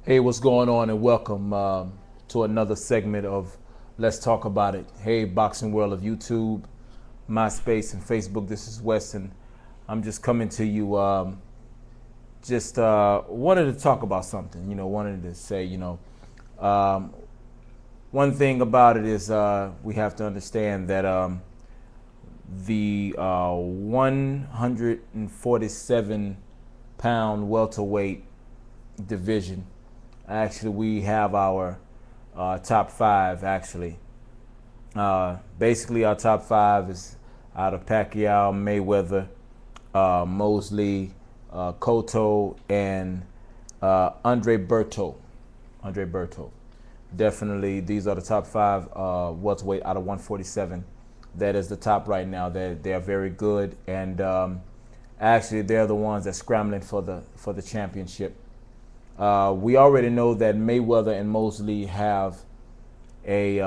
Hey, what's going on, and welcome to another segment of Let's Talk About It. Hey, boxing world of YouTube, MySpace, and Facebook. This is Weston. I'm just coming to you. Wanted to talk about something. Wanted to say. One thing about it is we have to understand that the 147-pound welterweight division. Actually, we have our top five, actually. Basically, our top five is out of Pacquiao, Mayweather, Mosley, Cotto, and Andre Berto. Definitely, these are the top five welterweight out of 147. That is the top right now. They're very good, and actually, they're the ones that's scrambling for the championship. We already know that Mayweather and Mosley have a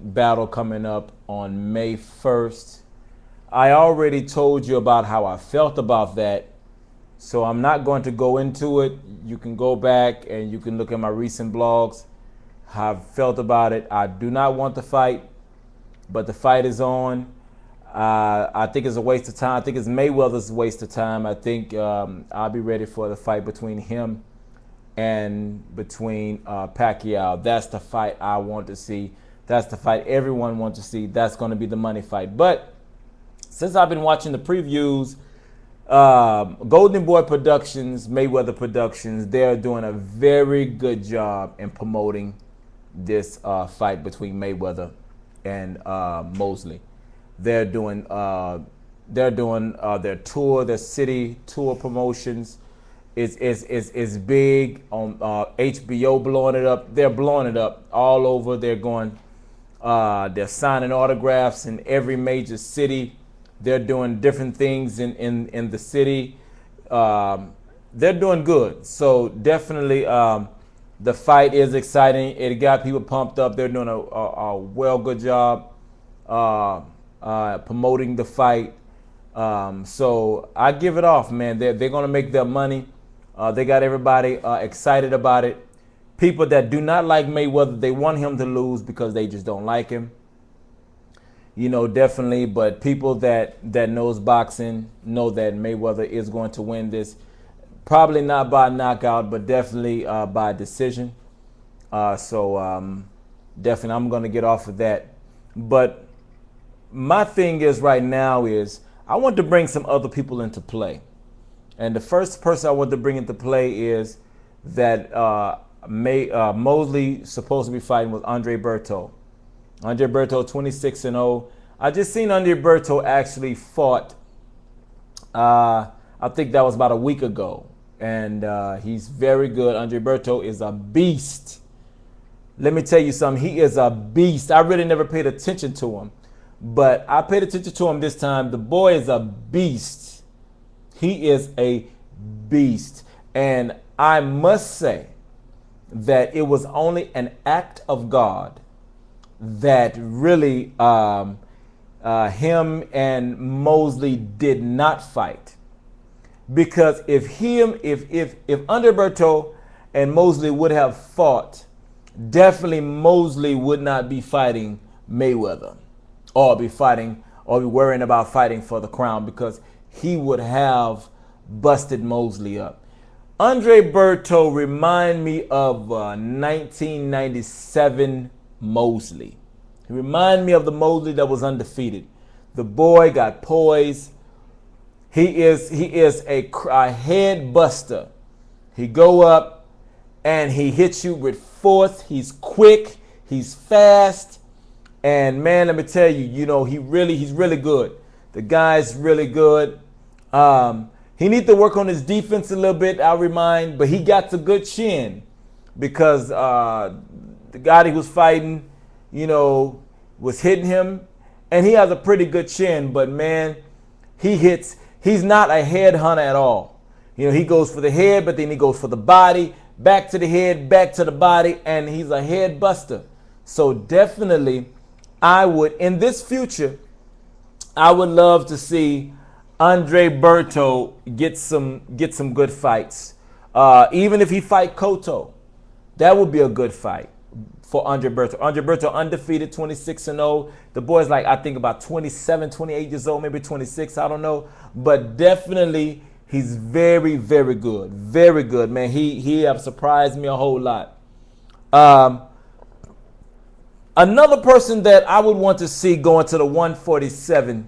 battle coming up on May 1st. I already told you about how I felt about that, so I'm not going to go into it. You can go back and you can look at my recent blogs, how I felt about it. I do not want the fight, but the fight is on. I think it's a waste of time. I think it's Mayweather's waste of time. I think I'll be ready for the fight between him and between Pacquiao. That's the fight I want to see. That's the fight everyone wants to see. That's going to be the money fight. But since I've been watching the previews, Golden Boy Productions, Mayweather Productions, they're doing a very good job in promoting this fight between Mayweather and Mosley. They're doing their tour, their city tour promotions. Is big on HBO, blowing it up. They're blowing it up all over. They're signing autographs in every major city. They're doing different things in the city. They're doing good. So definitely the fight is exciting. It got people pumped up. They're doing a good job promoting the fight. So I give it off, man. They're going to make their money. They got everybody excited about it. People that do not like Mayweather, they want him to lose because they just don't like him. Definitely. But people that knows boxing know that Mayweather is going to win this. Probably not by knockout, but definitely by decision. So definitely I'm going to get off of that. But my thing is right now is I want to bring some other people into play. And the first person I want to bring into play is that Mosley supposed to be fighting with Andre Berto. Andre Berto 26-0. I just seen Andre Berto actually fought, I think that was about a week ago. And he's very good. Andre Berto is a beast. Let me tell you something. He is a beast. I really never paid attention to him. But I paid attention to him this time. The boy is a beast. He is a beast. And I must say that it was only an act of God that really him and Mosley did not fight. Because if Andre Berto and Mosley would have fought, definitely Mosley would not be fighting Mayweather. Or be worrying about fighting for the crown, because he would have busted Mosley up. Andre Berto remind me of 1997 Mosley. He remind me of the Mosley that was undefeated. The boy got poise. He is a head buster. He go up and he hits you with force. He's quick. He's fast. And man, let me tell you, he's really good. The guy's really good. He needs to work on his defense a little bit, I'll remind, but he got a good chin because the guy he was fighting, was hitting him, and he has a pretty good chin, but man, he's not a head hunter at all. He goes for the head, but then he goes for the body, back to the head, back to the body, and he's a head buster. So definitely, in this future, I would love to see Andre Berto get some good fights. Even if he fight Cotto, that would be a good fight for Andre Berto. Andre Berto undefeated, 26-0. The boy's like, I think about 27, 28 years old, maybe 26, I don't know. But definitely, he's very, very good. Very good, man. He have surprised me a whole lot. Another person that I would want to see going to the 147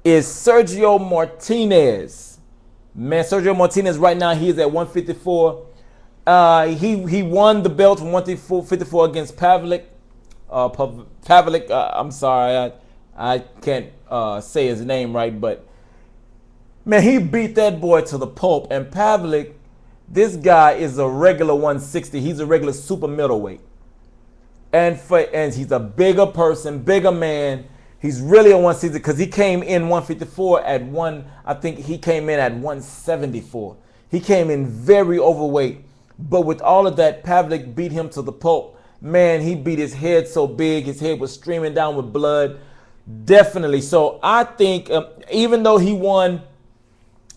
is Sergio Martinez. Man, Sergio Martinez right now, he's at 154. He won the belt from 154 against Pavlik. I'm sorry, I can't say his name right, but man, he beat that boy to the pulp. And Pavlik, this guy is a regular 160. He's a regular super middleweight. And he's a bigger person, bigger man. He's really a 160 because he came in 154 at I think he came in at 174. He came in very overweight. But with all of that, Pavlik beat him to the pulp. Man, he beat his head so big. His head was streaming down with blood. Definitely. So I think even though he won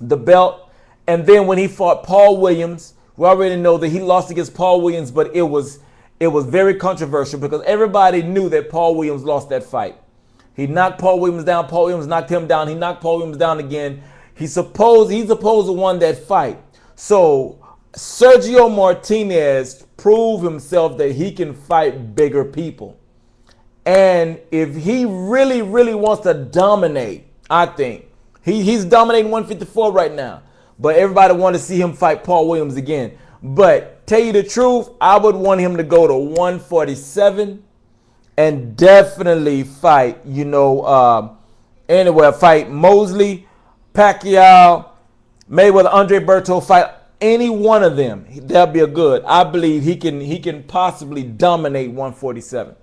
the belt, and then when he fought Paul Williams, we already know that he lost against Paul Williams, but it was very controversial because everybody knew that Paul Williams lost that fight. He knocked Paul Williams down. Paul Williams knocked him down. He knocked Paul Williams down again. He's supposed to won that fight. So Sergio Martinez proved himself that he can fight bigger people. And if he really, really wants to dominate, I think he's dominating 154 right now. But everybody wants to see him fight Paul Williams again. But tell you the truth, I would want him to go to 147 and definitely fight, fight Mosley, Pacquiao, Mayweather, Andre Berto, fight any one of them. That'll be a good. I believe he can possibly dominate 147.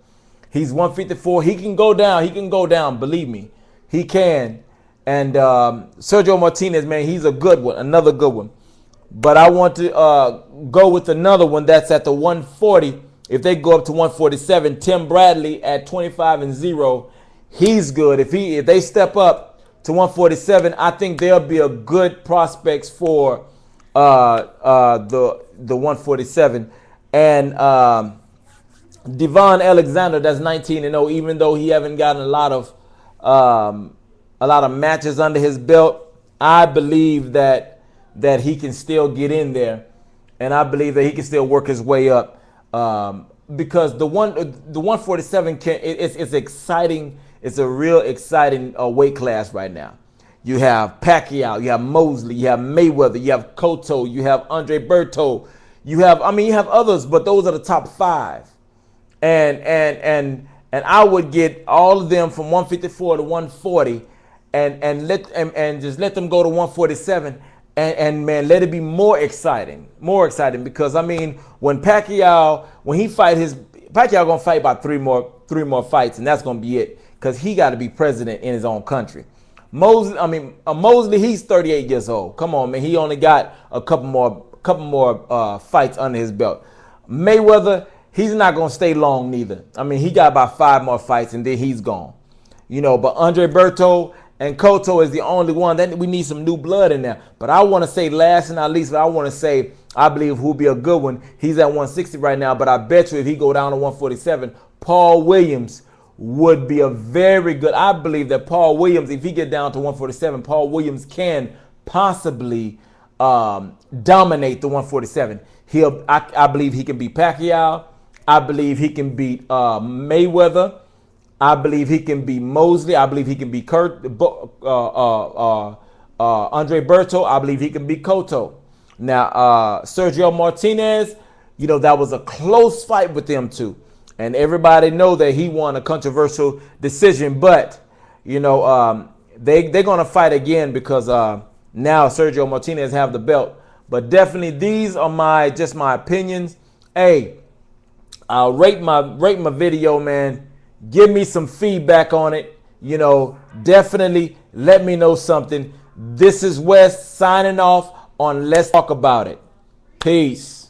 He's 154. He can go down. Believe me, he can. And Sergio Martinez, man, he's a good one, another good one. But I want to go with another one that's at the 140. If they go up to 147, Tim Bradley at 25-0, he's good. If they step up to 147, I think there'll be a good prospects for the 147. And Devon Alexander, that's 19-0, even though he haven't gotten a lot of matches under his belt, I believe that he can still get in there, and I believe that he can still work his way up. Because the 147 it's exciting. It's a real exciting weight class right now. You have Pacquiao, you have Mosley, you have Mayweather, you have Cotto, you have Andre Berto, you have others, but those are the top 5. And I would get all of them from 154 to 140, and just let them go to 147. And man, let it be more exciting because when Pacquiao gonna fight about three more fights, and that's gonna be it because he got to be president in his own country. Mosley, he's 38 years old. Come on, man, he only got a couple more fights under his belt. Mayweather, he's not gonna stay long neither. He got about 5 more fights and then he's gone. But Andre Berto and Cotto is the only one. Then we need some new blood in there. But I want to say last and not least, I want to say I believe who'll be a good one. He's at 160 right now, but I bet you if he go down to 147, Paul Williams would be a very good. I believe that Paul Williams, if he get down to 147, Paul Williams can possibly dominate the 147. I believe he can beat Pacquiao. I believe he can beat Mayweather. I believe he can beat Mosley. I believe he can beat Andre Berto. I believe he can beat Cotto. Now, Sergio Martinez, that was a close fight with them two. And everybody know that he won a controversial decision. But, they're going to fight again because now Sergio Martinez have the belt. But definitely these are my opinions. Hey, rate my video, man. Give me some feedback on it. Definitely let me know something. This is Wes signing off on Let's Talk About It. Peace.